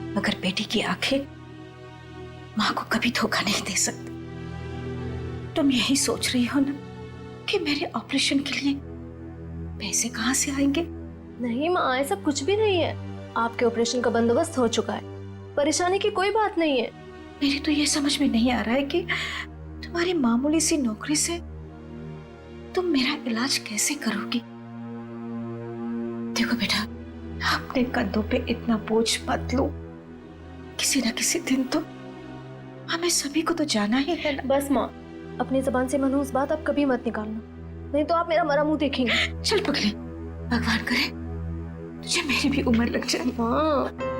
मगर बेटी की आंखें माँ को कभी धोखा नहीं दे सकती। तुम यही सोच रही हो ना कि मेरे ऑपरेशन के लिए पैसे कहाँ से आएंगे? नहीं माँ, ऐसा कुछ भी नहीं है। आपके ऑपरेशन का बंदोबस्त हो चुका है, परेशानी की कोई बात नहीं है। मेरी तो ये समझ में नहीं आ रहा है कि तुम्हारी मामूली सी नौकरी से तुम मेरा इलाज कैसे करोगी। देखो बेटा, अपने कंधों पे इतना बोझ मत लो। किसी ना किसी दिन तो हमें सभी को तो जाना ही है ना। बस माँ, अपनी जबान से मनहूस बात आप कभी मत निकालना, नहीं तो आप मेरा मरा मुंह देखेंगे। चल पगली, भगवान करे तुझे मेरी भी उम्र लग जाए। हाँ।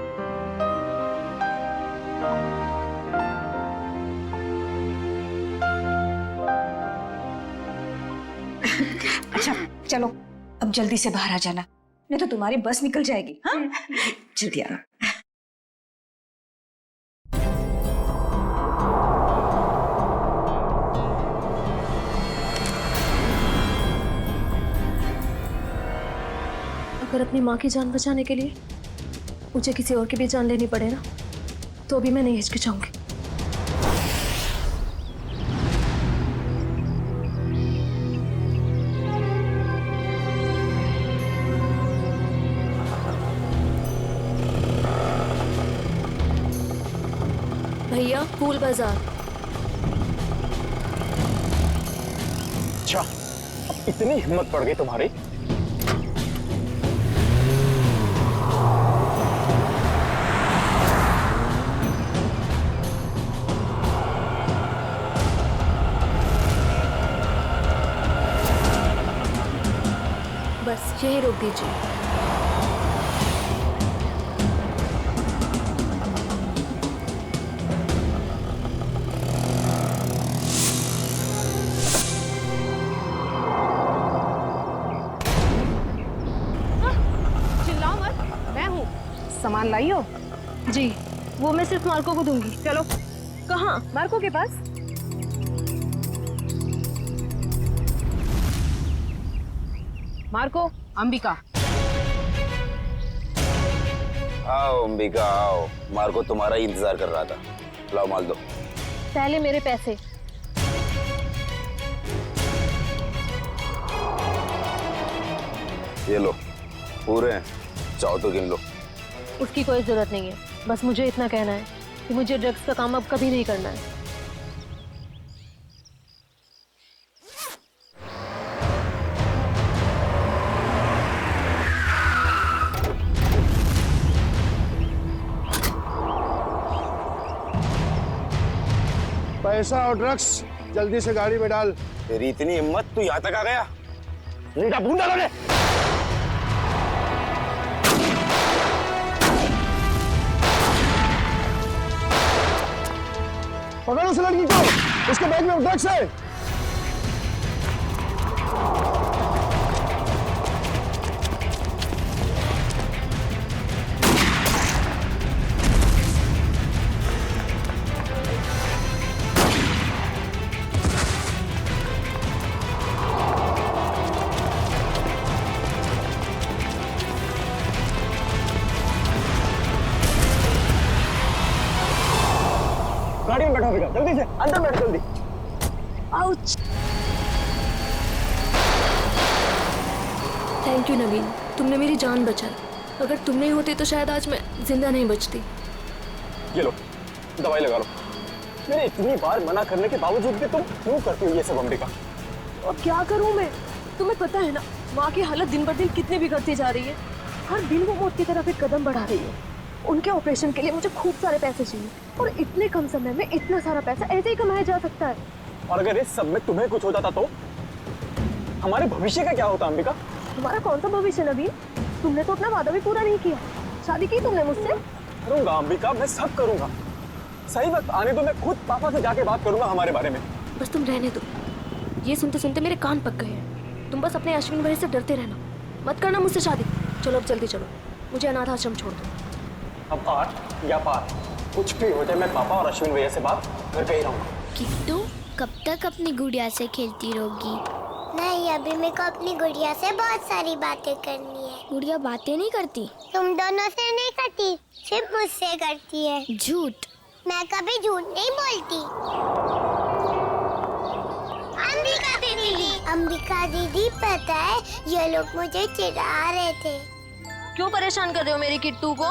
अच्छा चलो, अब जल्दी से बाहर आ जाना, नहीं तो तुम्हारी बस निकल जाएगी। हाँ जल्दी आना। अगर अपनी माँ की जान बचाने के लिए मुझे किसी और की भी जान लेनी पड़े ना, तो भी मैं नहीं हिचकिचाऊंगी। भैया, फूल बाजार। अच्छा, अब इतनी हिम्मत पड़ गई तुम्हारी? बस यही रोक दीजिए। चिल्लाओ मत, मैं हूँ। सामान लाई हो? जी, वो मैं सिर्फ मार्को को दूंगी। चलो। कहाँ? मार्को के पास। मार्को, अंबिका। आओ अंबिका आओ, मार्को तुम्हारा ही इंतजार कर रहा था। लाओ माल दो। पहले मेरे पैसे। ये लो, पूरे हैं, चाहो तो गिन लो। उसकी कोई जरूरत नहीं है, बस मुझे इतना कहना है कि मुझे ड्रग्स का काम अब कभी नहीं करना है। पैसा और ड्रग्स जल्दी से गाड़ी में डाल। तेरी इतनी हिम्मत, तू यहाँ तक आ गया? नीटा बूंदा लगे। पकड़ उस लड़की को, उसके बैग में ड्रग्स है। गाड़ी में बैठो बेटा, जल्दी से अंदर बैठ जल्दी। आउच! थैंक यू नवीन, तुमने मेरी जान बचाई। अगर तुम नहीं होते तो शायद आज मैं जिंदा नहीं बचती। ये लो, दवाई लगा लो। मैंने इतनी बार मना करने के बावजूद भी तुम क्यों करती हो ये सब अंबिका? और क्या करूं मैं? तुम्हें पता है ना, माँ की हालत दिन ब दिन कितनी बिगड़ती जा रही है। हर दिन वो मौत की तरफ एक कदम बढ़ा रही है। उनके ऑपरेशन के लिए मुझे खूब सारे पैसे चाहिए, और इतने कम समय में इतना सारा पैसा ऐसे ही कमाया जा सकता है? और अगर इस सब में तुम्हें कुछ हो जाता तो हमारे भविष्य का क्या होता अंबिका? हमारा कौन सा भविष्य नवीन? तुमने तो अपना वादा भी पूरा नहीं किया। शादी की तुमने मुझसे? करूंगा अंबिका, मैं सब करूंगा। सही वक्त आने दो, मैं खुद पापा से जाके बात करूंगा हमारे बारे में। बस तुम रहने दो, ये सुनते सुनते मेरे कान पक गए हैं। तुम बस अपने अश्विन भाई से डरते रहना, मत करना मुझसे शादी। चलो अब जल्दी चलो, मुझे अनाथ आश्रम छोड़ दो। अब आर या पार, कुछ भी हो जाए मैं पापा और अश्विन भैया से बात करके ही रहूंगा। किट्टू, कब तक अपनी गुड़िया से खेलती रहोगी? नहीं, अभी मेरे को अपनी गुड़िया से बहुत सारी बातें करनी है। गुड़िया बातें नहीं करती। तुम दोनों से नहीं करती, सिर्फ मुझसे करती है। झूठ। मैं कभी झूठ नहीं बोलती। अंबिका दीदी पता है ये लोग मुझे चिढ़ा रहे थे। क्यों परेशान कर रहे हो मेरी किट्टू को?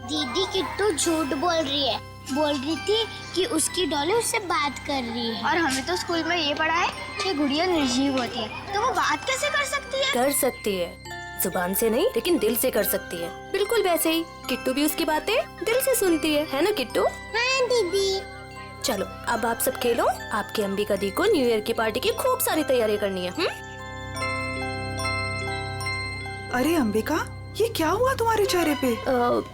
दीदी किट्टू झूठ बोल रही है, बोल रही थी कि उसकी डॉली उससे बात कर रही है। और हमें तो स्कूल में ये पढ़ा है कि गुड़िया निर्जीव होती है, तो वो बात कैसे कर सकती है? कर सकती है, जुबान से नहीं लेकिन दिल से कर सकती है। बिल्कुल वैसे ही किट्टू भी उसकी बातें दिल से सुनती है ना किट्टू? हाँ दीदी। चलो अब आप सब खेलो, आपकी अंबिका दी को न्यू ईयर की पार्टी की खूब सारी तैयारी करनी है। अरे अंबिका, ये क्या हुआ तुम्हारे चेहरे पे?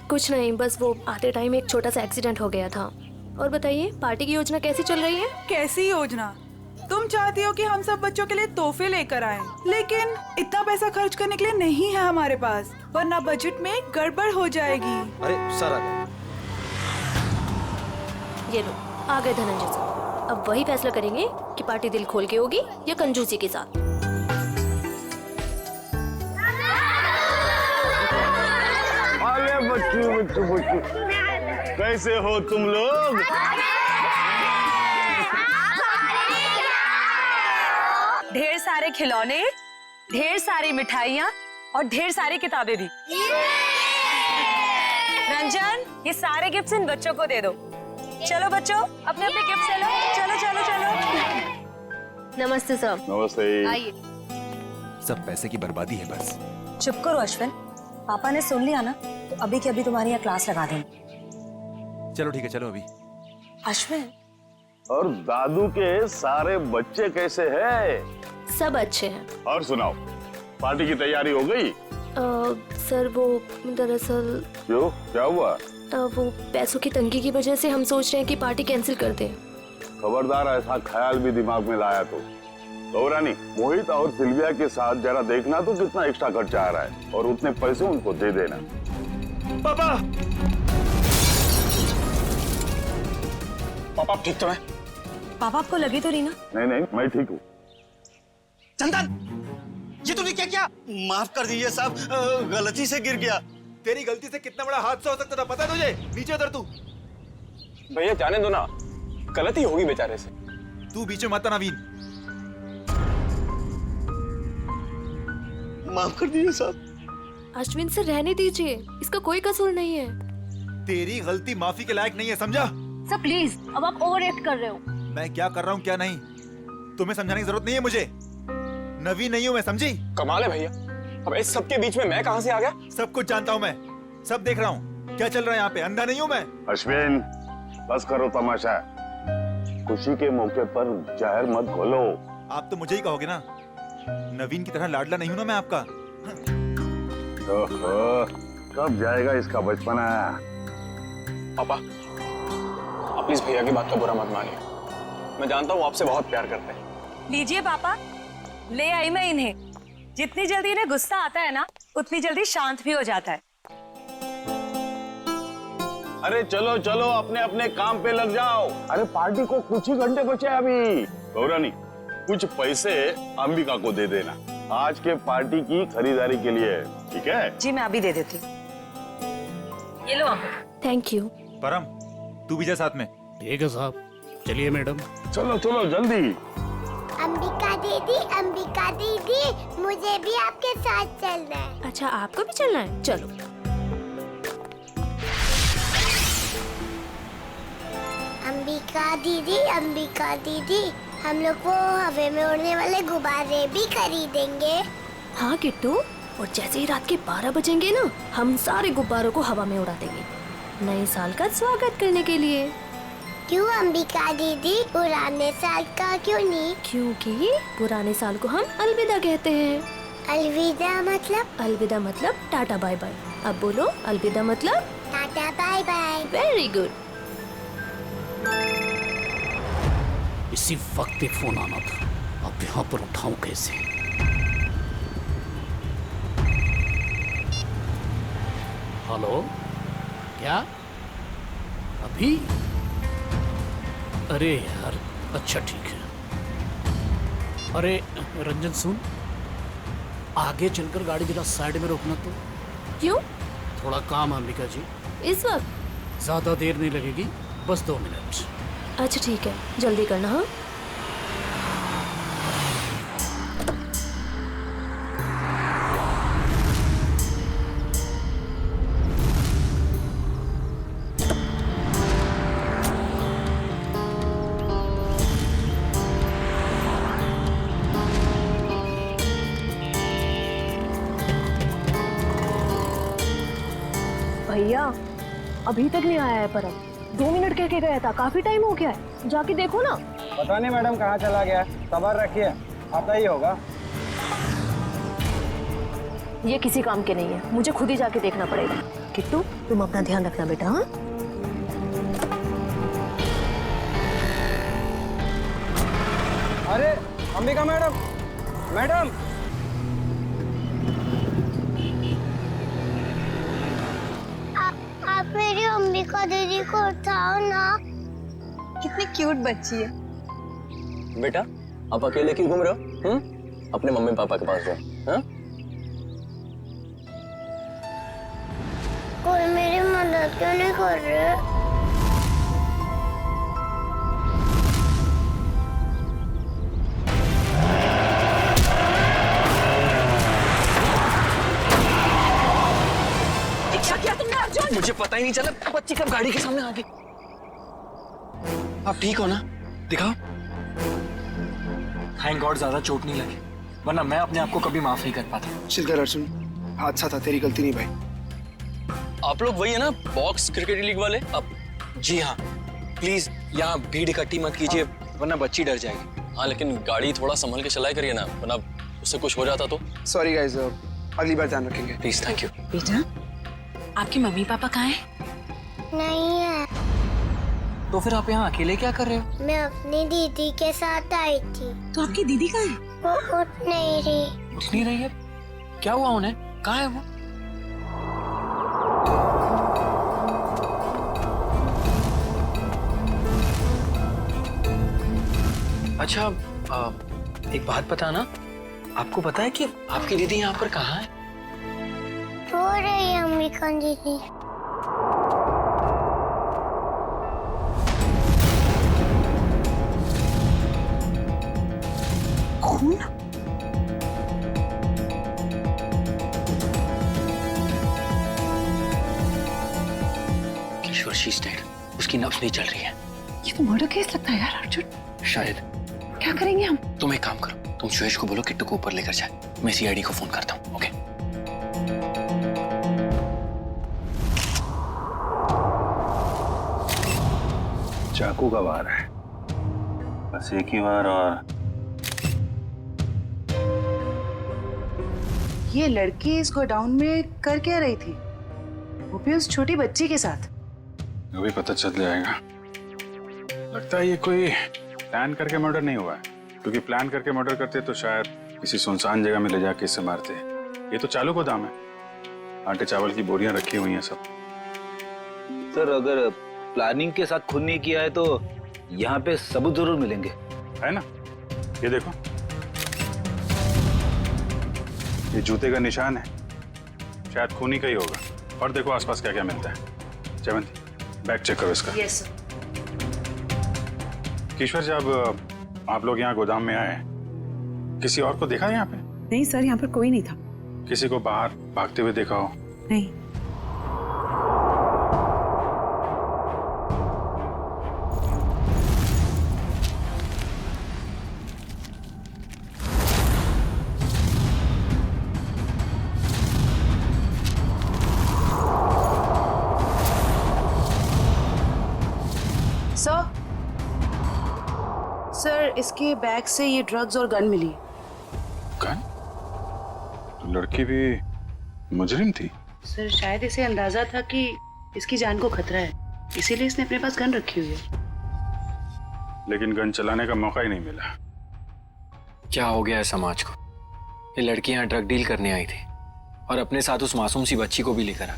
कुछ नहीं, बस वो आते टाइम एक छोटा सा एक्सीडेंट हो गया था। और बताइए पार्टी की योजना कैसी चल रही है? कैसी योजना? तुम चाहती हो कि हम सब बच्चों के लिए तोहफे लेकर आएं, लेकिन इतना पैसा खर्च करने के लिए नहीं है हमारे पास, वरना बजट में गड़बड़ हो जाएगी। अरे सर आ गए। ये लो आ गए धनंजय सर। अब वही फैसला करेंगे कि पार्टी दिल खोल के होगी या कंजूसी के साथ। अरे बच्चू कैसे हो तुम लोग? ढेर सारे खिलौने, ढेर सारी मिठाइयाँ और ढेर सारी किताबें भी। रंजन, ये सारे गिफ्ट्स इन बच्चों को दे दो। चलो बच्चों, अपने अपने गिफ्ट ले लो। चलो चलो चलो। नमस्ते सर। नमस्ते। आइए। सब पैसे की बर्बादी है बस। चुप करो अश्विन, पापा ने सुन लिया ना तो अभी के अभी तुम्हारी यहाँ क्लास लगा देंगे। चलो ठीक है, चलो अभी। अश्विन, और दादू के सारे बच्चे कैसे हैं? सब अच्छे हैं। और सुनाओ, पार्टी की तैयारी हो गई? सर वो दरअसल क्यों, क्या हुआ? वो पैसों की तंगी की वजह से हम सोच रहे हैं कि पार्टी कैंसिल कर दें। खबरदार ऐसा ख्याल भी दिमाग में लाया तो गौरानी, मोहित और सिल्विया के साथ जरा देखना तो कितना एक्स्ट्रा खर्चा आ रहा है, और उतने पैसे उनको दे देना। पापा पापा आप ठीक तो हैं? पापा आपको लगी तो रही ना? नहीं नहीं, मैं ठीक हूँ। चंदन, ये तूने क्या किया? माफ कर दीजिए साहब, गलती से गिर गया। तेरी गलती से कितना बड़ा हादसा हो सकता था पता है तुझे? नीचे उतर तू। भैया जाने दो ना, गलती होगी बेचारे से। तू बीच में मत आना नवीन। माफ कर दीजिए साहब। अश्विन से रहने दीजिए, इसका कोई कसूर नहीं है। तेरी गलती माफी के लायक नहीं है, समझा? सर प्लीज, अब आप ओवर एक्ट कर रहे हो। मैं क्या कर रहा हूँ क्या नहीं, तुम्हें समझाने की जरूरत नहीं है मुझे। नवीन नहीं हूँ मैं, समझी? कमाल है भैया, अब इस सबके बीच में मैं कहां से आ गया? सब कुछ जानता हूँ मैं, सब देख रहा हूँ क्या चल रहा है यहाँ पे। अंधा नहीं हूँ मैं। अश्विन, बस करो तमाशा। खुशी के मौके पर जहर मत घोलो। आप तो मुझे ही कहोगे ना, नवीन की तरह लाडला नहीं हूँ ना मैं आपका। ओहो, कब जाएगा इसका बचपना? पापा आप प्लीज भैया की बात का बुरा मत मानिए, मैं जानता हूँ आपसे बहुत प्यार करते हैं। लीजिए पापा, ले आई मैं इन्हें। जितनी जल्दी इन्हें गुस्सा आता है ना, उतनी जल्दी शांत भी हो जाता है। अरे चलो चलो, अपने अपने काम पे लग जाओ। अरे पार्टी को कुछ ही घंटे बचे अभी। गौरानी, कुछ पैसे अंबिका को दे देना आज के पार्टी की खरीदारी के लिए, ठीक है? जी मैं अभी दे देती हूँ। ये लो अंबिका। Thank you. परम, तू भी जा साथ में। ठीक है साहब, चलिए मैडम। चलो चलो जल्दी। अंबिका दीदी, मुझे भी आपके साथ चलना है। अच्छा आपको भी चलना है, चलो। अंबिका दीदी, हम लोग वो हवा में उड़ने वाले गुब्बारे भी खरीदेंगे। हाँ किट्टू, और जैसे ही रात के 12 बजेंगे ना, हम सारे गुब्बारों को हवा में उड़ा देंगे, नए साल का स्वागत करने के लिए। क्यों अंबिका दीदी, पुराने साल का क्यों नहीं? क्योंकि पुराने साल को हम अलविदा कहते हैं। अलविदा मतलब? अलविदा मतलब टाटा बाय बाय। अब बोलो अलविदा मतलब? Tata bye bye. Very good. इसी वक्त एक फोन आना था, अब यहाँ पर उठाऊं कैसे? हेलो, क्या अभी? अरे यार, अच्छा ठीक है। अरे रंजन सुन, आगे चलकर गाड़ी जरा साइड में रोकना तो। क्यों? थोड़ा काम है अंबिका जी। इस वक्त? ज्यादा देर नहीं लगेगी, बस 2 मिनट। अच्छा ठीक है, जल्दी करना। हाँ भैया अभी तक नहीं आया है परम। 2 मिनट कह के गया था, काफी टाइम हो गया है, जाके देखो ना। पता नहीं मैडम कहाँ चला गया, सबर रखिए, आता ही होगा। ये किसी काम के नहीं है, मुझे खुद ही जाके देखना पड़ेगा। किट्टू तुम अपना ध्यान रखना बेटा। हाँ अरे अंबिका मैडम, मैडम आप मेरी अंबिका दीदी को उठाओ ना। कितनी क्यूट बच्ची है। बेटा आप अकेले क्यों घूम रहे हो? अपने मम्मी पापा के पास जाओ। हाँ? कोई मेरी मदद क्यों नहीं कर रहे? क्या तुमने अर्जुन? मुझे पता ही नहीं चला बच्ची कब गाड़ी के सामने आ गई। आप ठीक हो ना? दिखाओ। थैंक गॉड ज्यादा चोट नहीं लगी, वरना मैं अपने आप को कभी माफ नहीं कर पाता। चिल कर अर्जुन, हादसा था, तेरी गलती नहीं भाई। आप लोग वही है ना बॉक्स क्रिकेट लीग वाले? अब जी हाँ, प्लीज यहाँ भीड़ इकट्ठी मत कीजिए, वरना बच्ची डर जाएगी। हाँ लेकिन गाड़ी थोड़ा संभल के चलाया करिए ना, वरना उससे कुछ हो जाता तो। सॉरी गाइस, अगली बार ध्यान रखेंगे। Please, thank you. बेटा आपके मम्मी पापा कहाँ हैं? नहीं है। तो फिर आप यहाँ अकेले क्या कर रहे हो? मैं अपनी दीदी के साथ आई थी। तो आपकी दीदी कहाँ है? वो उठ नहीं रही। उठ नहीं रही है? क्या हुआ उन्हें? कहाँ है वो? अच्छा, एक बात पता ना, आपको पता है कि आपकी दीदी यहाँ पर कहाँ है? रो रही है अंबिका दीदी। खून? किशोर शी इज डेड, उसकी नब्ज नहीं चल रही है। ये तो मर्डर केस लगता है यार अर्जुन। शायद। क्या करेंगे हम? तुम एक काम करो, तुम सुयश को बोलो किट्टू को ऊपर लेकर जाए, मैं सीआईडी को फोन करता हूँ। ओके? चाकू का वार है, बस एक ही बार। और ये लड़की इस गोडाउन में कर क्या रही थी? वो भी उस छोटी बच्ची के साथ। अभी पता चल जाएगा। लगता है ये कोई प्लान करके मर्डर नहीं हुआ है, क्योंकि प्लान करके मर्डर करते तो शायद किसी सुनसान जगह में ले जाके इसे मारते। ये तो चालू गोदाम है, आटे चावल की बोरियां रखी हुई हैं सब। सर अगर प्लानिंग के साथ खून नहीं किया है तो यहाँ पे सबूत जरूर मिलेंगे, है ना? ये देखो, ये जूते का निशान है, शायद खूनी का ही होगा। और देखो आसपास क्या क्या मिलता है। जयवंती, बैग चेक करो इसका। Yes sir. किशोर, जब आप लोग यहाँ गोदाम में आए, किसी और को देखा यहाँ पे? नहीं सर, यहाँ पर कोई नहीं था। किसी को बाहर भागते हुए देखा हो? नहीं। सर, इसके बैग से ये ड्रग्स और गन मिली। गन? तो लड़की भी मुजरिम थी? सर, शायद इसे अंदाजा था कि इसकी जान को खतरा है, इसीलिए इसने अपने पास गन रखी हुई है। लेकिन गन चलाने का मौका ही नहीं मिला। क्या हो गया है समाज को? ये लड़की यहाँ ड्रग डील करने आई थी और अपने साथ उस मासूम सी बच्ची को भी लेकर आ।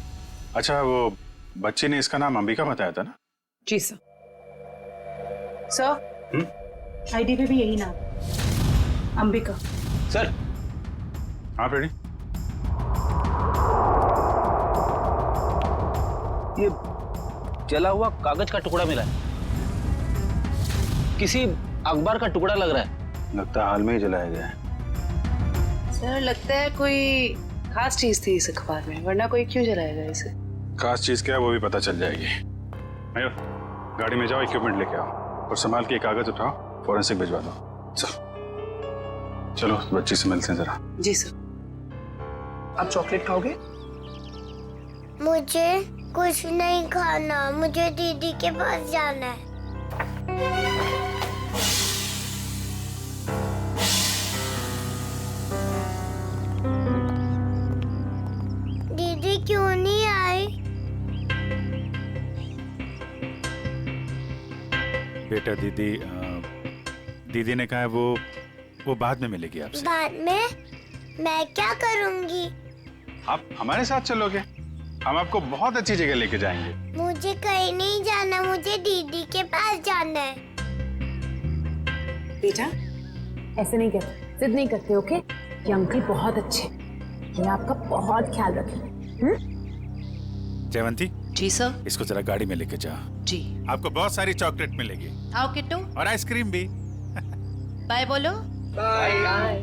अच्छा, वो बच्ची ने इसका नाम अंबिका बताया था ना? जी सर। सर, आईडी पे भी यही नाम, अंबिका। सर। हाँ रेडी। ये जला हुआ कागज का टुकड़ा मिला है, किसी अखबार का टुकड़ा लग रहा है। लगता है हाल में ही जलाया गया है। सर लगता है कोई खास चीज थी इस अखबार में, वरना कोई क्यों जलाएगा इसे। खास चीज क्या है वो भी पता चल जाएगी। मयूर, गाड़ी में जाओ, इक्विपमेंट लेके आओ और संभाल के कागज उठाओ, फॉरेंसिक भिजवा दो। चलो बच्ची से मिलते हैं जरा। जी सर। आप चॉकलेट खाओगे? मुझे कुछ नहीं खाना, मुझे दीदी के पास जाना है। दीदी क्यों नहीं आई? बेटा दीदी ने कहा है वो बाद में मिलेगी आपसे। बाद में? मैं क्या करूंगी? आप हमारे साथ चलोगे, हम आपको बहुत अच्छी जगह लेके जाएंगे। मुझे कहीं नहीं जाना, मुझे दीदी के पास जाना है। बेटा ऐसे नहीं करते, जिद नहीं करते, ओके? ये अंकल बहुत अच्छे, ये आपका बहुत ख्याल रखेंगे। जयवंती। जी सर। इसको जरा गाड़ी में लेके जाओ। जी। आपको बहुत सारी चॉकलेट मिलेगी। आओ किट्टू। और आइसक्रीम भी। बाय बोलो। बाय।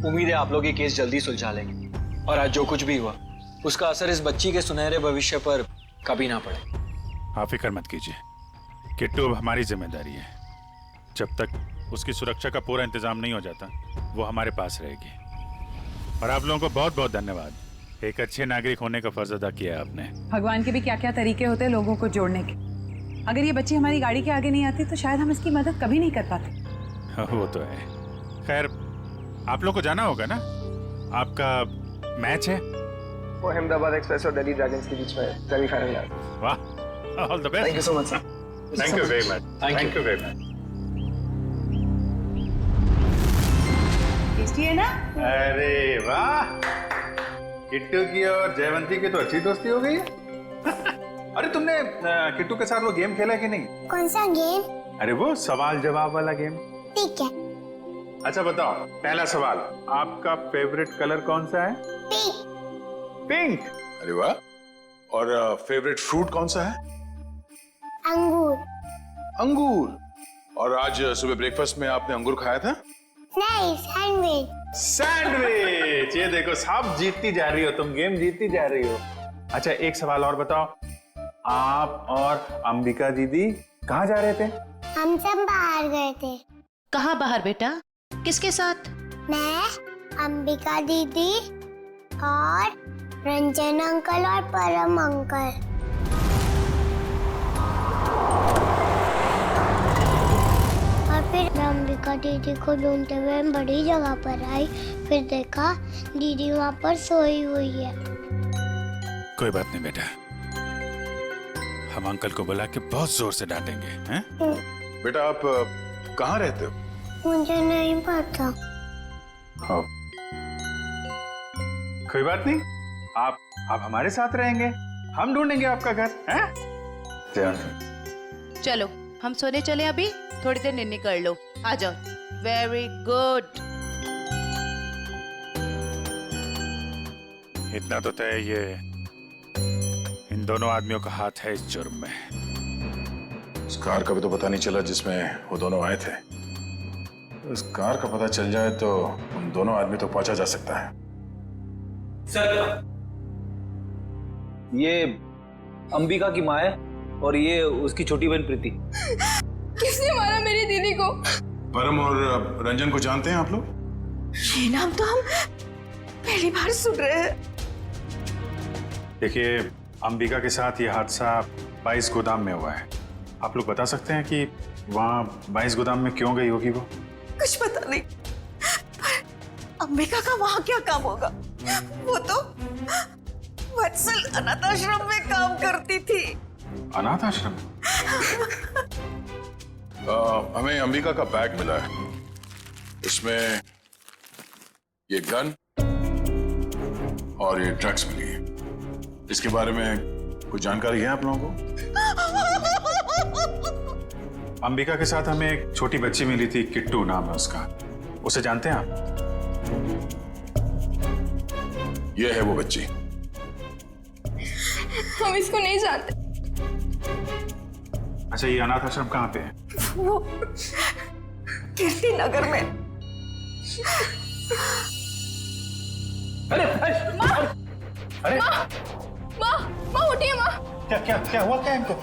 उम्मीद है आप लोग ये केस जल्दी सुलझा लेंगे और आज जो कुछ भी हुआ उसका असर इस बच्ची के सुनहरे भविष्य पर कभी ना पड़े। आप फिक्र मत कीजिए, किट्टू अब हमारी जिम्मेदारी है। जब तक उसकी सुरक्षा का पूरा इंतजाम नहीं हो जाता वो हमारे पास रहेगी। और आप लोगों को बहुत बहुत धन्यवाद, एक अच्छे नागरिक होने का फर्ज अदा किया आपने। भगवान के भी क्या क्या तरीके होते हैं लोगों को जोड़ने के। अगर ये बच्ची हमारी गाड़ी के आगे नहीं आती तो शायद हम इसकी मदद कभी नहीं कर पाते। वो तो है। खैर आप लोग को जाना होगा ना, आपका मैच है। वो अहमदाबाद एक्सप्रेस और दिल्ली ड्रैगन्स के बीच में सेमीफाइनल है। वाह, all the best. Thank you so much sir. Thank you very much. Thank you very much. Tasty है ना? अरे वाह, किट्टू की और जयवंती की तो अच्छी दोस्ती हो गई है। अरे तुमने किट्टू के साथ वो गेम खेला कि नहीं? कौन सा गेम? अरे वो सवाल जवाब वाला गेम। ठीक है। अच्छा बताओ, पहला सवाल, आपका फेवरेट कलर कौन सा है? पिंक। पिंक। अरे वाह। और फेवरेट फ्रूट कौन सा है? अंगूर। अंगूर। और आज सुबह ब्रेकफास्ट में आपने अंगूर खाया था? नहीं, सैंडविच। सैंडविच। ये देखो सब जीतती जा रही हो, तुम गेम जीतती जा रही हो। अच्छा एक सवाल और बताओ, आप और अंबिका दीदी कहाँ जा रहे थे? हम सब बाहर गए थे। कहाँ बाहर बेटा? किसके साथ? मैं, अंबिका दीदी और रंजन अंकल और परम अंकल। और फिर अंबिका दीदी को ढूंढते हुए बड़ी जगह पर आई, फिर देखा दीदी वहाँ पर सोई हुई है। कोई बात नहीं बेटा, हम अंकल को बुला के बहुत जोर से डांटेंगे, हैं? बेटा आप कहाँ रहते हो? मुझे नहीं पता। हाँ। कोई बात नहीं, आप हमारे साथ रहेंगे, हम ढूंढेंगे आपका घर, हैं? चलो हम सोने चले, अभी थोड़ी देर निन्नी कर लो, आ जाओ। Very good. इतना तो तय, ये इन दोनों आदमियों का हाथ है इस जुर्म में। उस कार का भी तो पता नहीं चला जिसमें वो दोनों आए थे। उस कार का पता चल जाए तो उन दोनों आदमी तो पहुंचा जा सकता है। सर ये अंबिका की माँ है और ये उसकी छोटी बहन प्रीति। किसने मारा मेरी दीदी को? परम और रंजन को जानते हैं आप लोग? ये नाम तो हम पहली बार सुन रहे हैं। देखिए अंबिका के साथ ये हादसा 22 गोदाम में हुआ है। आप लोग बता सकते हैं कि वहाँ 22 गोदाम में क्यों गई होगी वो? कुछ पता नहीं, पर अंबिका का वहाँ क्या काम होगा? वो तो वत्सल अनाथ आश्रम में काम करती थी। अनाथ आश्रम? हमें अंबिका का बैग मिला है, इसमें ये गन और ये ड्रग्स मिली है। इसके बारे में कुछ जानकारी है आप लोगों को? अंबिका के साथ हमें एक छोटी बच्ची मिली थी, किट्टू नाम है उसका, उसे जानते हैं आप? ये है वो बच्ची हम इसको नहीं जानते। अच्छा, ये अनाथ आश्रम कहाँ पे है? वो कीर्ति नगर में। अरे अरे माँ उठिए माँ। क्या क्या क्या हुआ क्या इनको?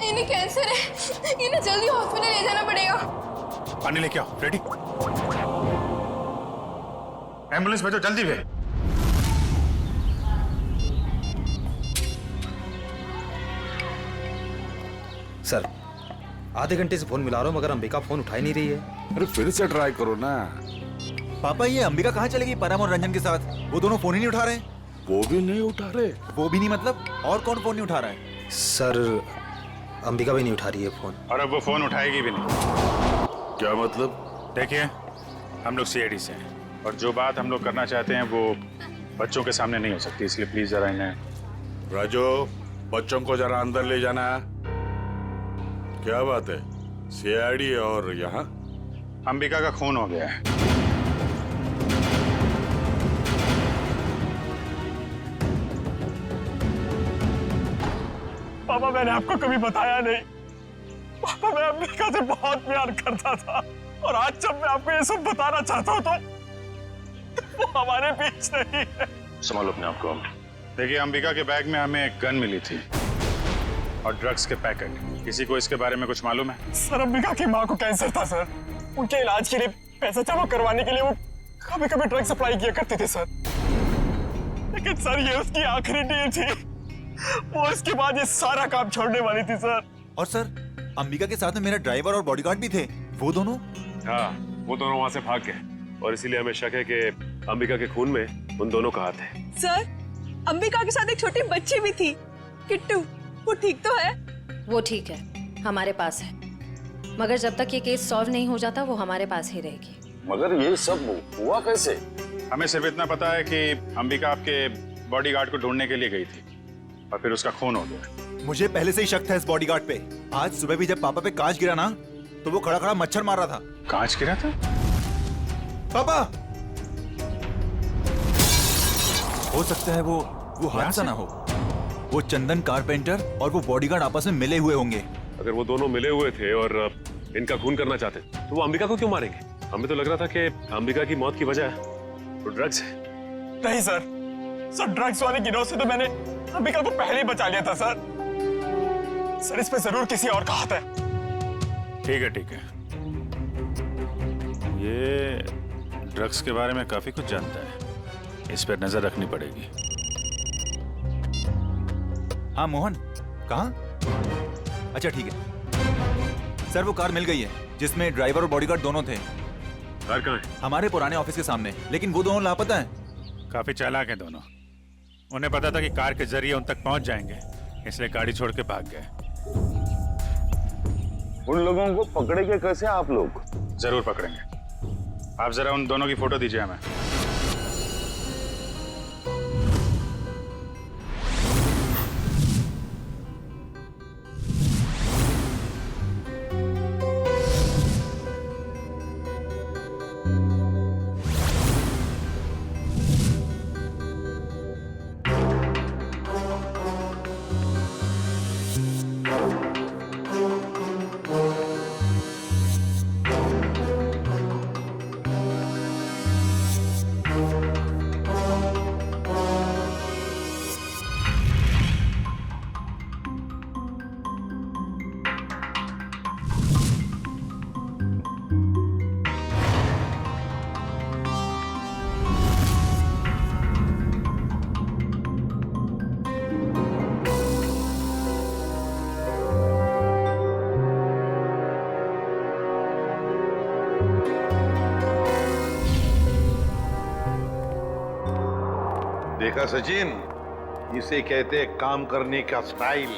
इन्हें कैंसर है, इन्हें जल्दी हॉस्पिटल ले जाना पड़ेगा। पानी लेके आओ। रेडी? एम्बुलेंस भेजो जल्दी भेज। सर, आधे घंटे से फोन मिला रहा हूँ मगर अंबिका फोन उठा ही नहीं रही है। अरे फिर से ट्राई करो ना। पापा, ये अंबिका कहाँ चलेगी परम और रंजन के साथ? वो दोनों फोन ही नहीं उठा रहे। वो भी नहीं उठा रहे? वो भी नहीं मतलब? और कौन फोन नहीं उठा रहा है? सर, अंबिका भी नहीं उठा रही है फोन। और अब वो फोन उठाएगी भी नहीं। क्या मतलब? देखिए, हम लोग सीआईडी से हैं और जो बात हम लोग करना चाहते हैं वो बच्चों के सामने नहीं हो सकती, इसलिए प्लीज जरा इन्हें। राजू, बच्चों को जरा अंदर ले जाना। क्या बात है? सीआईडी और यहाँ? अंबिका का खून हो गया है। पापा, मैंने आपको कभी बताया नहीं। पापा, मैं अंबिका से बहुत प्यार करता था और आज जब मैं आपको ये सब बताना चाहता हूँ तो वो हमारे बीच नहीं है। संभालो अपने आप को। देखिए, अंबिका के बैग में हमें एक गन मिली थी और ड्रग्स के पैकेट। किसी को इसके बारे में कुछ मालूम है? सर, अंबिका की माँ को कैंसर था सर। उनके इलाज के लिए पैसा जमा करवाने के लिए वो कभी कभी ड्रग सप्लाई किया करते थे सर। लेकिन सर, ये उसकी आखिरी डील थी। वो इसके बाद ये सारा काम छोड़ने वाली थी सर। और सर, अंबिका के साथ में मेरा ड्राइवर और बॉडीगार्ड भी थे। वो दोनों? हाँ, वो दोनों वहाँ से भाग गए और इसीलिए हमें शक है कि अंबिका के खून में उन दोनों का हाथ है। सर, अंबिका के साथ एक छोटी बच्ची भी थी, किट्टू। वो ठीक तो है? वो ठीक है, हमारे पास है। मगर जब तक ये केस सॉल्व नहीं हो जाता वो हमारे पास ही रहेगी। मगर ये सब हुआ कैसे? हमें सिर्फ इतना पता है कि अंबिका आपके बॉडीगार्ड को ढूंढने के लिए गई थी और फिर उसका खून हो गया। मुझे पहले से ही शक था इस बॉडीगार्ड पे। आज सुबह भी जब पापा पे कांच गिरा ना, तो वो खड़ा खड़ा मच्छर मार रहा था। कांच गिरा था? पापा, हो सकता है वो हादसा ना हो। वो चंदन कारपेंटर और वो बॉडीगार्ड आपस में मिले हुए होंगे। अगर वो दोनों मिले हुए थे और इनका खून करना चाहते तो वो अंबिका को क्यों मारेंगे? हमें तो लग रहा था कि अंबिका की मौत की वजह वो ड्रग्स है। नहीं सर, ड्रग्स वाले गिरोह से तो मैंने अंबिका को पहले ही बचा लिया था सर। सर, इस पे जरूर किसी और का हाथ है। ठीक है, ठीक है। ये ड्रग्स के बारे में काफी कुछ जानता है, इस पर नजर रखनी पड़ेगी। हाँ मोहन, कहाँ? अच्छा ठीक है सर, वो कार मिल गई है जिसमें ड्राइवर और बॉडीगार्ड दोनों थे। कार कहाँ है? हमारे पुराने ऑफिस के सामने, लेकिन वो दोनों लापता हैं। काफी चालाक हैं दोनों। उन्हें पता था कि कार के जरिए उन तक पहुंच जाएंगे, इसलिए गाड़ी छोड़ के भाग गए। उन लोगों को पकड़ेंगे कैसे आप लोग? जरूर पकड़ेंगे। आप जरा उन दोनों की फोटो दीजिए हमें। देखा सचिन, इसे कहते हैं काम करने का स्टाइल।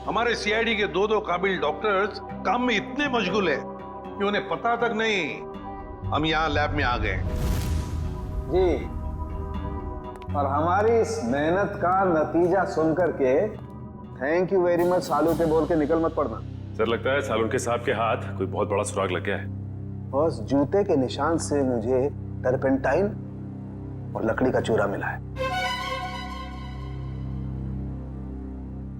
हमारे सीआईडी के दो काबिल डॉक्टर्स काम में इतने मशगूल है कि उन्हें पता तक नहीं हम यहाँ लैब में आ गए। जी, और हमारी इस मेहनत का नतीजा सुनकर के थैंक यू वेरी मच सालू के बोल के निकल मत पड़ना। सर, लगता है सालुन साहब के हाथ कोई बहुत बड़ा सुराग लग गया है। बस जूते के निशान से मुझे टर्पेंटाइन और लकड़ी का चूरा मिला है।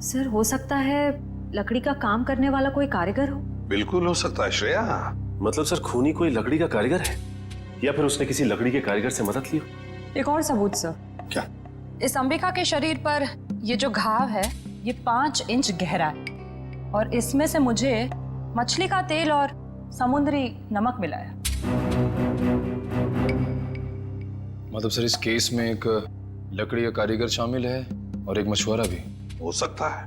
सर हो सकता है लकड़ी का काम करने वाला कोई कारीगर हो। बिल्कुल हो सकता है श्रेया। मतलब सर खूनी कोई लकड़ी का कारीगर है या फिर उसने किसी लकड़ी के कारीगर से मदद ली हो? एक और सबूत सर। क्या? इस अंबिका के शरीर पर ये जो घाव है ये 5 इंच गहरा है और इसमें से मुझे मछली का तेल और समुद्री नमक मिला है। मतलब सर इस केस में एक लकड़ी का कारीगर शामिल है और एक मछुआरा भी। हो सकता है,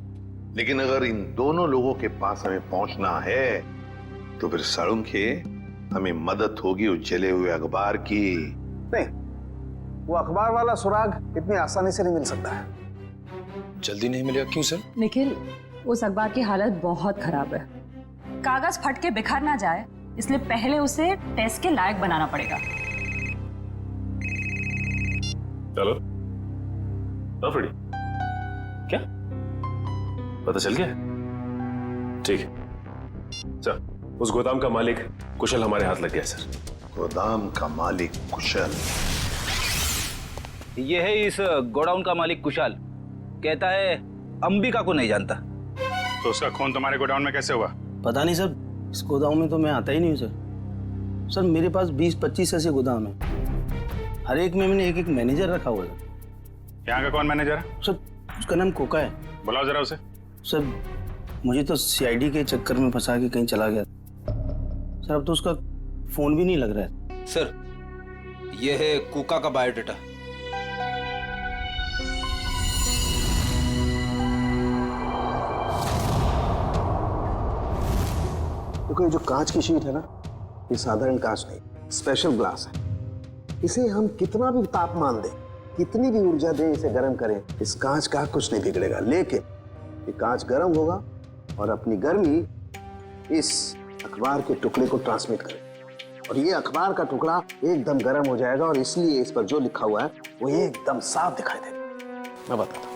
लेकिन अगर इन दोनों लोगों के पास हमें पहुंचना है तो फिर सारुण के हमें मदद होगी उस जले हुए अखबार की। नहीं, वो अखबार वाला सुराग इतनी आसानी से नहीं मिल सकता है। जल्दी नहीं मिलेगा? क्यों सर? निखिल, उस अखबार की हालत बहुत खराब है। कागज फट के बिखर ना जाए इसलिए पहले उसे टेस्ट के लायक बनाना पड़ेगा। चलो फ्रेडी, क्या पता चल गया? ठीक है, चल उस गोदाम का मालिक कुशल हमारे हाथ लग गया सर। गोदाम का मालिक कुशल? ये है इस गोडाउन का मालिक कुशाल। कहता है अंबिका को नहीं जानता। तो उसका खून तुम्हारे गोडाउन में कैसे हुआ? पता नहीं सर, इस गोदाम में तो मैं आता ही नहीं हूँ सर। सर मेरे पास 20-25 ऐसे गोदाम है, हर एक में मैंने एक मैनेजर रखा हुआ है। यहाँ का कौन मैनेजर है? सर उसका नाम कोका है। बुलाओ जरा उसे। सर मुझे तो सीआईडी के चक्कर में फंसा के कहीं चला गया सर, अब तो उसका फोन भी नहीं लग रहा है। सर ये है कुका का बायोडाटा। देखो, ये जो कांच की शीट है ना, ये साधारण कांच नहीं, स्पेशल ग्लास है। इसे हम कितना भी तापमान दें, कितनी भी ऊर्जा दें, इसे गर्म करें, इस कांच का कुछ नहीं बिगड़ेगा। लेकिन ये कांच गर्म होगा और अपनी गर्मी इस अखबार के टुकड़े को ट्रांसमिट करेगा और ये अखबार का टुकड़ा एकदम गर्म हो जाएगा और इसलिए इस पर जो लिखा हुआ है वो एकदम साफ दिखाई देगा। मैं बताता हूँ।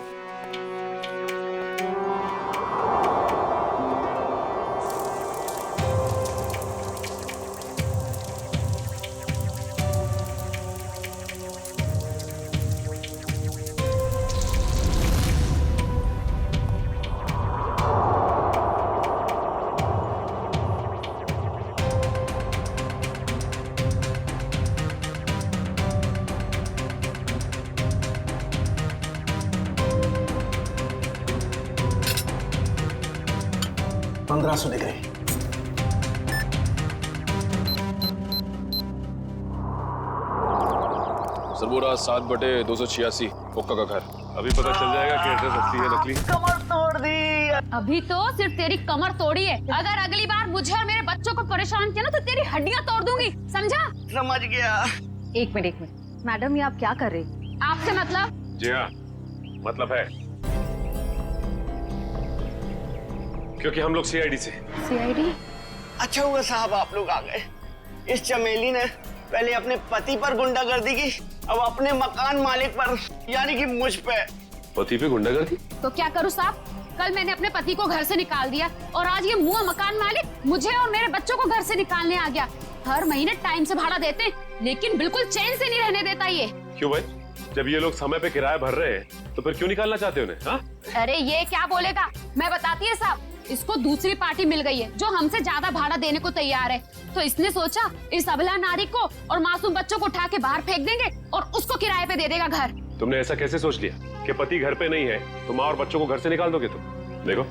डिग्री। सर वो रहा 7/286 कोका का घर। अभी पता चल जाएगा कि एड्रेस असली है नकली। कमर तोड़ दी। अभी तो सिर्फ तेरी कमर तोड़ी है, अगर अगली बार मुझे और मेरे बच्चों को परेशान किया ना तो तेरी हड्डियां तोड़ दूंगी, समझा? समझ गया। एक मिनट मैडम, ये आप क्या कर रही? आपसे मतलब? जी हाँ, मतलब है, क्योंकि हम लोग सीआईडी से। सीआईडी? अच्छा हुआ साहब आप लोग आ गए। इस चमेली ने पहले अपने पति पर गुंडागर्दी की, अब अपने मकान मालिक पर, यानी कि मुझ पे। पति पे गुंडागर्दी? तो क्या करूँ साहब? कल मैंने अपने पति को घर से निकाल दिया और आज ये मुंह मकान मालिक मुझे और मेरे बच्चों को घर से निकालने आ गया। हर महीने टाइम से भाड़ा देते लेकिन बिल्कुल चैन से नहीं रहने देता ये। क्यों भाई? जब ये लोग समय पे किराया भर रहे हैं तो फिर क्यों निकालना चाहते उन्हें? हाँ? अरे ये क्या बोलेगा, मैं बताती है साहब, इसको दूसरी पार्टी मिल गई है जो हमसे ज्यादा भाड़ा देने को तैयार है, तो इसने सोचा इस अबला नारी को और मासूम बच्चों को उठा के बाहर फेंक देंगे और उसको किराए पे दे देगा घर। तुमने ऐसा कैसे सोच लिया कि पति घर पे नहीं है तो माँ और बच्चों को घर से निकाल दोगे तुम? देखो,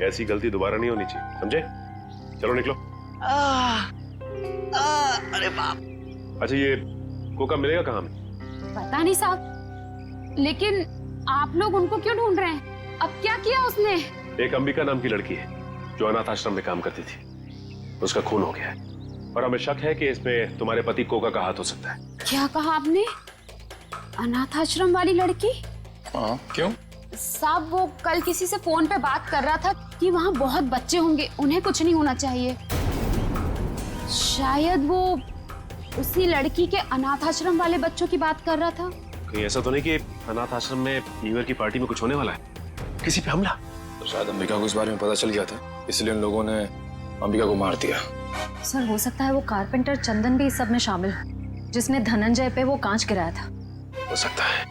ऐसी गलती दोबारा नहीं होनी चाहिए, समझे? चलो निकलो। अरे बाप। अच्छा ये कोका मिलेगा कहाँ? पता नहीं साहब, लेकिन आप लोग उनको क्यों ढूंढ रहे हैं? अब क्या किया उसने? एक अंबिका नाम की लड़की है जो अनाथ आश्रम में काम करती थी, उसका खून हो गया है और हमें शक है कि इसमें तुम्हारे पति कोका का हाथ हो सकता है। क्या कहा आपने? अनाथ आश्रम वाली लड़की? हाँ, क्यों? साहब वो कल किसी से फोन पे बात कर रहा था कि वहाँ बहुत बच्चे होंगे, उन्हें कुछ नहीं होना चाहिए। शायद वो उसी लड़की के अनाथ आश्रम वाले बच्चों की बात कर रहा था। कहीं ऐसा तो नहीं कि अनाथ आश्रम में न्यू ईयर की पार्टी में कुछ होने वाला है, किसी पे हमला? तो शायद अंबिका को इस बारे में पता चल गया था, इसलिए उन लोगों ने अंबिका को मार दिया। सर हो सकता है वो कारपेंटर चंदन भी इस सब में शामिल हो, जिसने धनंजय पे वो कांच गिराया था। हो सकता है।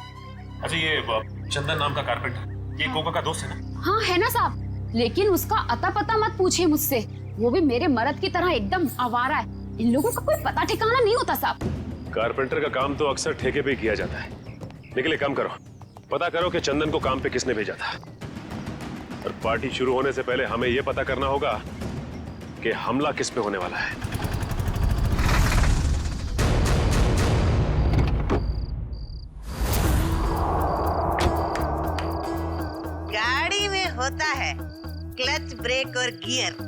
अच्छा ये चंदन नाम का कारपेंटर, ये कोका का दोस्त है ना? हाँ है ना साहब, लेकिन उसका अता पता मत पूछिए मुझसे। वो भी मेरे मर्द की तरह एकदम आवारा है। इन लोगों का कोई पता ठिकाना नहीं होता साहब। कारपेंटर का काम तो अक्सर ठेके पे किया जाता है, लेकिन एक काम करो, पता करो कि चंदन को काम पे किसने भेजा था। और पार्टी शुरू होने से पहले हमें यह पता करना होगा कि हमला किस पे होने वाला है। गाड़ी में होता है क्लच, ब्रेक और गियर।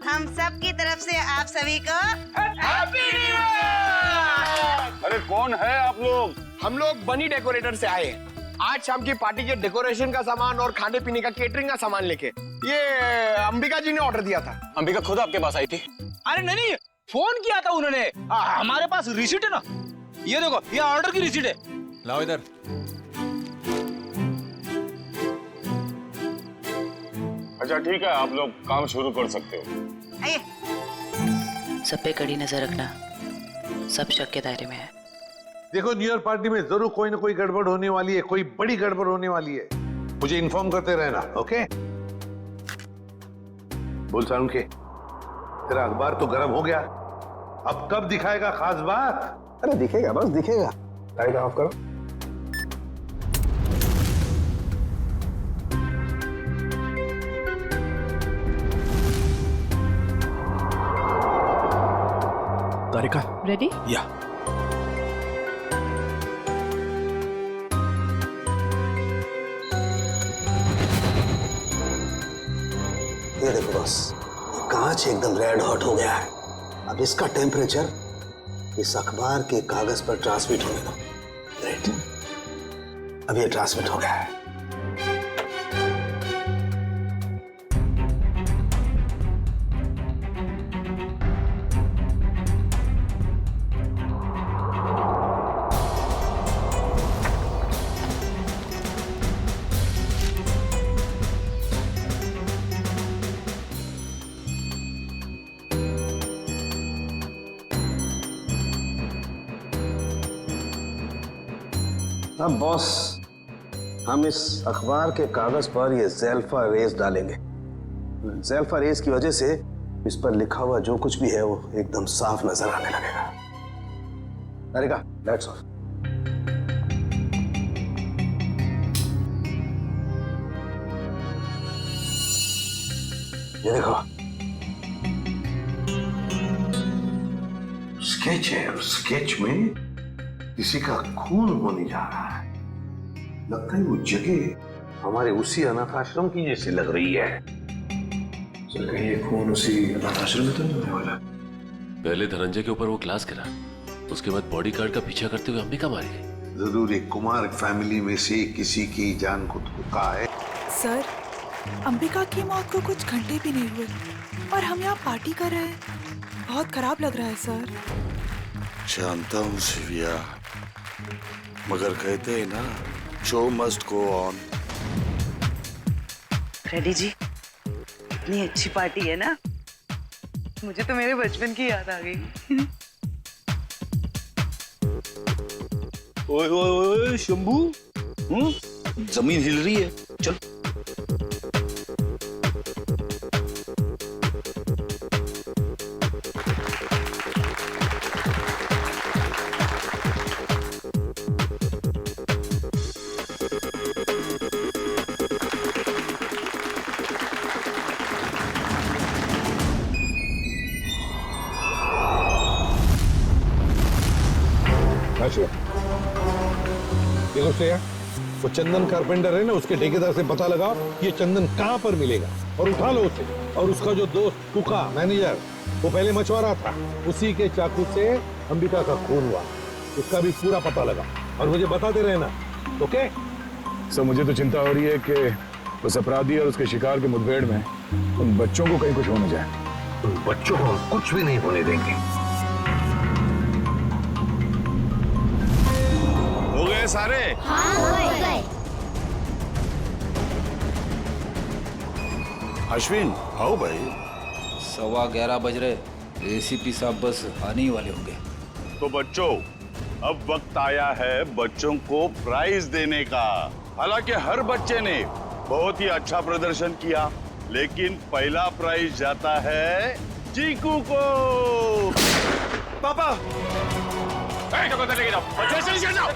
हम सब की तरफ से आप सभी को हैप्पी न्यू ईयर। अरे कौन है आप लोग? हम लोग बनी डेकोरेटर से आए हैं। आज शाम की पार्टी के डेकोरेशन का सामान और खाने पीने का केटरिंग का सामान लेके। ये अंबिका जी ने ऑर्डर दिया था। अंबिका खुद आपके पास आई थी? अरे नहीं, फोन किया था उन्होंने। हमारे पास रिसीट है ना, ये देखो, ये ऑर्डर की रिसीट है। लाओ इधर। अच्छा ठीक है, आप लोग काम शुरू कर सकते हो। सब पे कड़ी नजर रखना, सब शक के दायरे में है। देखो, न्यू ईयर पार्टी में जरूर कोई ना कोई गड़बड़ होने वाली है, कोई बड़ी गड़बड़ होने वाली है। मुझे इन्फॉर्म करते रहना, ओके? बोल सारुण के, तेरा अखबार तो गर्म हो गया, अब कब दिखाएगा खास बात? अरे दिखेगा, बस दिखेगा। लाइट ऑफ करो। तारिका रेडी? या ये देखो बस, ये कांच एकदम रेड हॉट हो गया है। अब इसका टेम्परेचर इस अखबार के कागज पर ट्रांसमिट होने दो। ग्रेट, अब ये ट्रांसमिट हो गया है। अब बॉस, हम इस अखबार के कागज पर ये ज़ेल्फा रेस डालेंगे। ज़ेल्फा रेस की वजह से इस पर लिखा हुआ जो कुछ भी है वो एकदम साफ नजर आने लगेगा। तारिका, लाइट्स ऑफ। ये देखो, स्केच है और स्केच में किसी का खून होने जा रहा है। लगता है वो जगह हमारे उसी अनाथ आश्रम की जैसी लग रही है। चल, कहीं ये खून उसी अनाथ आश्रम में तो नहीं होने वाला? पहले धनंजय के ऊपर वो ग्लास गिरा, उसके बाद बॉडीगार्ड का पीछा करते हुए अंबिका मारी गई। जरूर एक कुमार फैमिली में से किसी की जान को धोखा है। सर, अंबिका की मौत को कुछ घंटे भी नहीं हुए और हम यहाँ पार्टी कर रहे हैं। बहुत खराब लग रहा है सर। जानता हूँ शिविया, मगर कहते हैं ना, show must go on. Ready जी, इतनी अच्छी पार्टी है ना, मुझे तो मेरे बचपन की याद आ गई। ओए ओए ओए शंभू, जमीन हिल रही है, चल। देखो श्रेया, वो चंदन कारपेंटर है ना, उसके ठेकेदार से पता लगाओ ये चंदन कहाँ पर मिलेगा और उठा लो उसे। और उसका जो दोस्त कुका मैनेजर, वो पहले मछुआरा था, उसी के चाकू से अंबिका का खून हुआ, उसका भी पूरा पता लगा और मुझे बताते रहना, ओके? सर, मुझे तो चिंता हो रही है कि उस अपराधी और उसके शिकार के मुठभेड़ में उन बच्चों को कहीं कुछ हो न जाए। उन बच्चों को हम कुछ भी नहीं होने देंगे। हो गए सारे? हाँ, हो गए। अश्विन, आओ भाई। 11:15 बज रहे, एसीपी साहब बस आने ही वाले होंगे। तो बच्चों, अब वक्त आया है बच्चों को प्राइज देने का। हालांकि हर बच्चे ने बहुत ही अच्छा प्रदर्शन किया, लेकिन पहला प्राइज जाता है चीकू को। पापा लेके जाओ,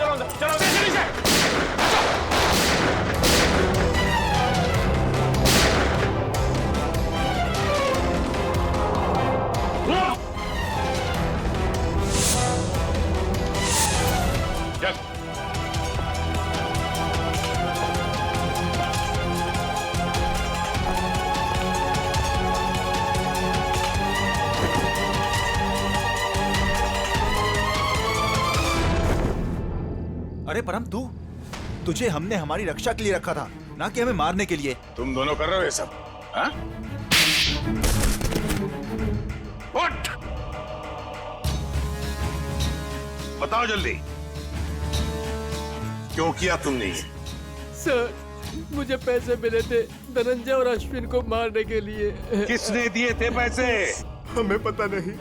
अरे परम, तुझे हमने हमारी रक्षा के लिए रखा था, ना कि हमें मारने के लिए। तुम दोनों कर रहे हो ये सब, हाँ? उठ! बताओ जल्दी, क्यों किया तुमने ये? सर, मुझे पैसे मिले थे धनंजय और अश्विन को मारने के लिए। किसने दिए थे पैसे? हमें पता नहीं।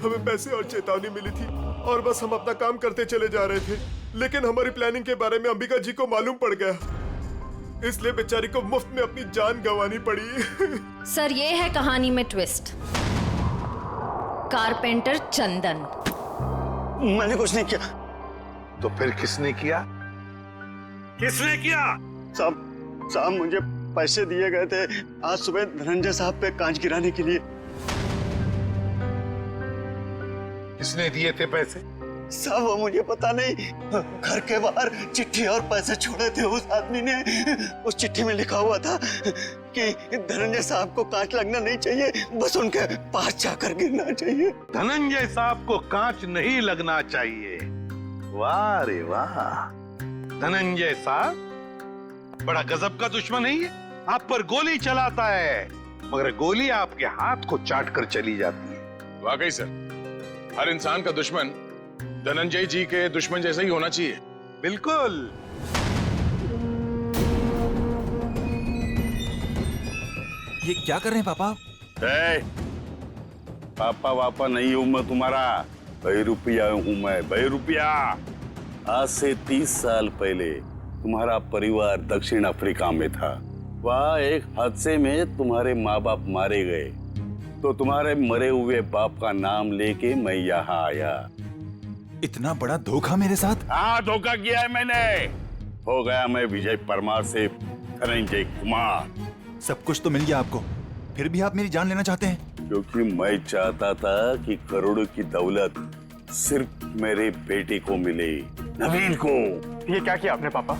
हमें पैसे और चेतावनी मिली थी और बस हम अपना काम करते चले जा रहे थे, लेकिन हमारी प्लानिंग के बारे में अंबिका जी को मालूम पड़ गया, इसलिए बेचारी को मुफ्त में अपनी जान गंवानी पड़ी। सर, ये है कहानी में ट्विस्ट। कारपेंटर चंदन। मैंने कुछ नहीं किया। तो फिर किसने किया? किसने किया? साहब मुझे पैसे दिए गए थे आज सुबह धनंजय साहब पे कांच गिराने के लिए। किसने दिए थे पैसे? साहब वो मुझे पता नहीं, घर के बाहर चिट्ठी और पैसे छोड़े थे उस आदमी ने। उस चिट्ठी में लिखा हुआ था कि धनंजय साहब को कांच लगना नहीं चाहिए, बस उनके पास जाकर गिरना चाहिए। धनंजय साहब को कांच नहीं लगना चाहिए। वाह रे वाह, धनंजय साहब बड़ा गजब का दुश्मन है ये। आप पर गोली चलाता है, मगर गोली आपके हाथ को चाट कर चली जाती है। वाकई सर, हर इंसान का दुश्मन धनंजय जी के दुश्मन जैसा ही होना चाहिए। बिल्कुल। ये क्या कर रहे हैं पापा? पापा वापा नहीं हूं मैं तुम्हारा, बहरूपिया हूं मैं, बहरूपिया। आज से 30 साल पहले तुम्हारा परिवार दक्षिण अफ्रीका में था। वहाँ एक हादसे में तुम्हारे माँ बाप मारे गए, तो तुम्हारे मरे हुए बाप का नाम लेके मैं यहाँ आया। इतना बड़ा धोखा मेरे साथ? हाँ, धोखा किया है मैंने। हो गया मैं विजय परमार से धनंजय कुमार। सब कुछ तो मिल गया आपको, फिर भी आप मेरी जान लेना चाहते हैं? क्योंकि मैं चाहता था कि करोड़ों की दौलत सिर्फ मेरे बेटे को मिले, नवीन को। ये क्या किया आपने पापा?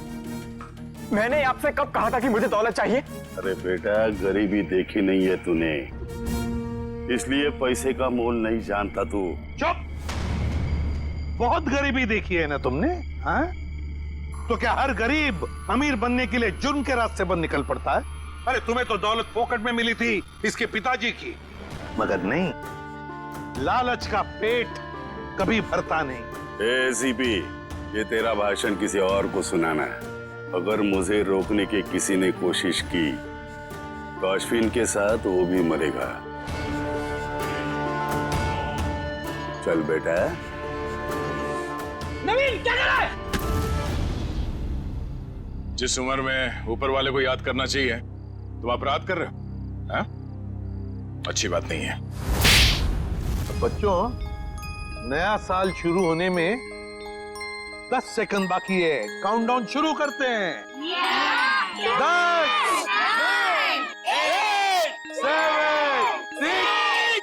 मैंने आपसे कब कहा था कि मुझे दौलत चाहिए? अरे बेटा, गरीबी देखी नहीं है तूने, इसलिए पैसे का मोल नहीं जानता तू। चुप! बहुत गरीबी देखी है ना तुमने, हाँ? तो क्या हर गरीब अमीर बनने के लिए जुर्म के रास्ते पर निकल पड़ता है? अरे तुम्हें तो दौलत पॉकेट में मिली थी इसके पिताजी की, मगर नहीं, लालच का पेट कभी भरता नहीं। सीपी, ये तेरा भाषण किसी और को सुनाना है। अगर मुझे रोकने की किसी ने कोशिश की तो अश्विन के साथ वो भी मरेगा। चल बेटा। नवीन क्या कर रहा है? जिस उम्र में ऊपर वाले को याद करना चाहिए तुम अपराध कर रहे हो, हाँ? अच्छी बात नहीं है। बच्चों, नया साल शुरू होने में 10 सेकंड बाकी है। काउंटडाउन शुरू करते हैं। 10, 9, 8, 7, 6,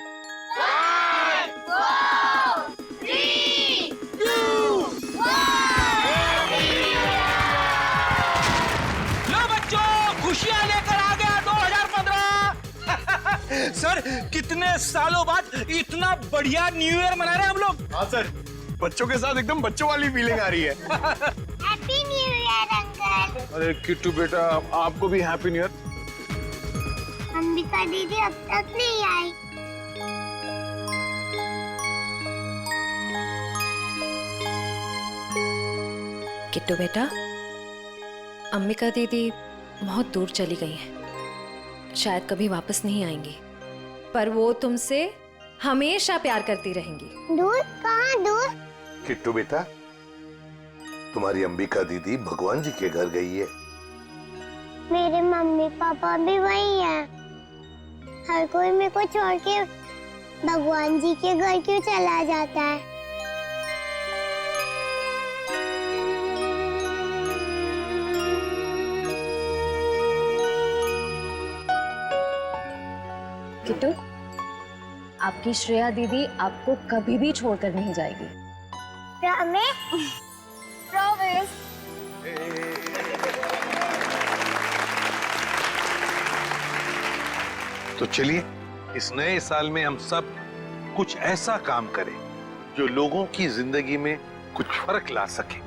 5, 4, 3, 2, 1। लो बच्चों, खुशियां लेकर आ गया 2015। सर, कितने सालों बाद इतना बढ़िया न्यू ईयर मना रहे हैं हम लोग। हाँ सर, बच्चों के साथ एकदम बच्चों वाली फीलिंग आ रही है। Happy new year uncle. अरे किट्टू बेटा, आपको भी हैप्पी न्यू ईयर। अंबिका दीदी अब तक नहीं आई। किट्टू बेटा, अंबिका दीदी बहुत दूर चली गई हैं, शायद कभी वापस नहीं आएंगी, पर वो तुमसे हमेशा प्यार करती रहेंगी। दूर? कहाँ दूर? किट्टू बेटा, तुम्हारी अंबिका दीदी भगवान जी के घर गई है। मेरे मम्मी पापा भी वही हैं। हर कोई मेरे को छोड़ के भगवान जी के घर क्यों चला जाता है? किट्टू, आपकी श्रेया दीदी आपको कभी भी छोड़कर नहीं जाएगी। प्रॉमिस। तो चलिए इस नए साल में हम सब कुछ ऐसा काम करें जो लोगों की जिंदगी में कुछ फर्क ला सके।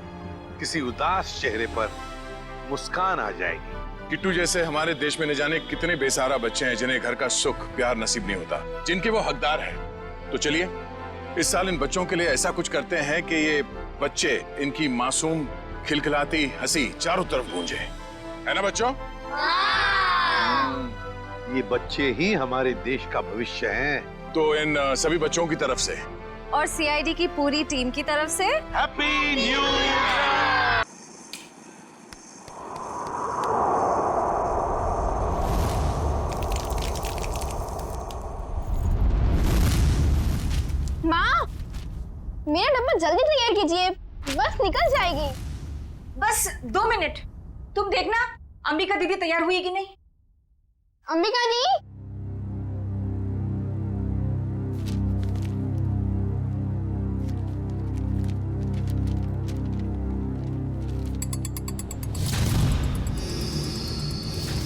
किसी उदास चेहरे पर मुस्कान आ जाएगी। किट्टू जैसे हमारे देश में न जाने कितने बेसहारा बच्चे हैं जिन्हें घर का सुख प्यार नसीब नहीं होता, जिनके वो हकदार हैं। तो चलिए इस साल इन बच्चों के लिए ऐसा कुछ करते हैं कि ये बच्चे, इनकी मासूम खिलखिलाती हंसी चारों तरफ गूंजे, है ना बच्चों? ये बच्चे ही हमारे देश का भविष्य हैं। तो इन सभी बच्चों की तरफ से और सीआईडी की पूरी टीम की तरफ से हैप्पी न्यू ईयर। माँ, मेरा डब्बा जल्दी तैयार कीजिए, बस निकल जाएगी। बस 2 मिनट, तुम देखना अंबिका दीदी तैयार हुई कि नहीं। अंबिका दी,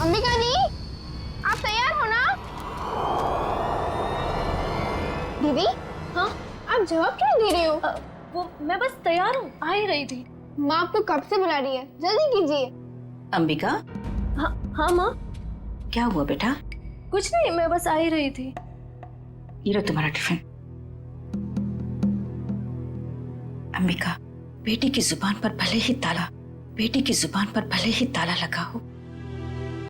अंबिका दी, आप तैयार हो ना? दीदी, हाँ, आप जवाब क्यों दे रही हो? वो मैं बस तैयार हूँ, आ ही रही थी। माँ आपको कब से बुला रही है, जल्दी कीजिए। अंबिका, हाँ माँ। क्या हुआ बेटा? कुछ नहीं, मैं बस आ ही रही थी। ये लो तुम्हारा टिफिन। अंबिका, बेटी की जुबान पर भले ही ताला लगा हो,